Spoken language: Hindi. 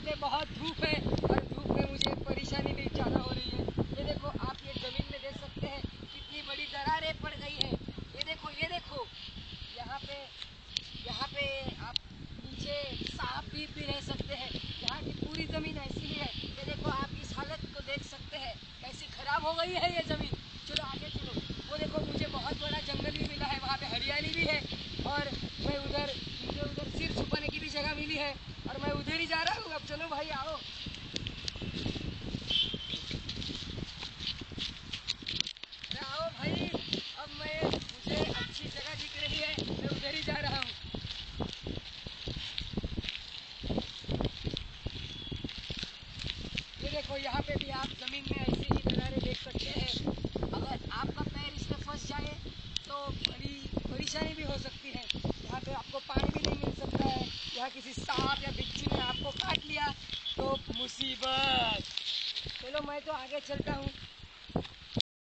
यहाँ पे बहुत धूप है और धूप में मुझे परेशानी भी ज़्यादा हो रही है। ये देखो आप, ये ज़मीन में देख सकते हैं कितनी बड़ी दरारें पड़ गई है। ये देखो यहाँ पे आप नीचे सांप भी रह सकते हैं। यहाँ की पूरी ज़मीन ऐसी ही है। ये देखो आप इस हालत को देख सकते हैं कैसी खराब हो गई है ये ज़मीन। चलो आगे चलो। वो देखो मुझे बहुत बड़ा जंगल भी मिला है, वहाँ पे हरियाली भी है और मुझे उधर सिर छुपाने की भी जगह मिली है और मैं उधर ही जा रहा हूँ। अब चलो भाई आओ। अरे आओ भाई, अब मुझे अच्छी जगह दिख रही है, मैं उधर ही जा रहा हूँ। ये देखो यहाँ पे भी आप जमीन में ऐसी ही दरारें देख सकते हैं। अगर आपका पैर इसमें फंस जाए तो बड़ी परेशानी भी हो सकती है। यहाँ पे आपको पानी भी नहीं मिल सकता है। यहाँ किसी सांप या बिच्छू ने आपको काट लिया तो मुसीबत। चलो मैं तो आगे चलता हूँ।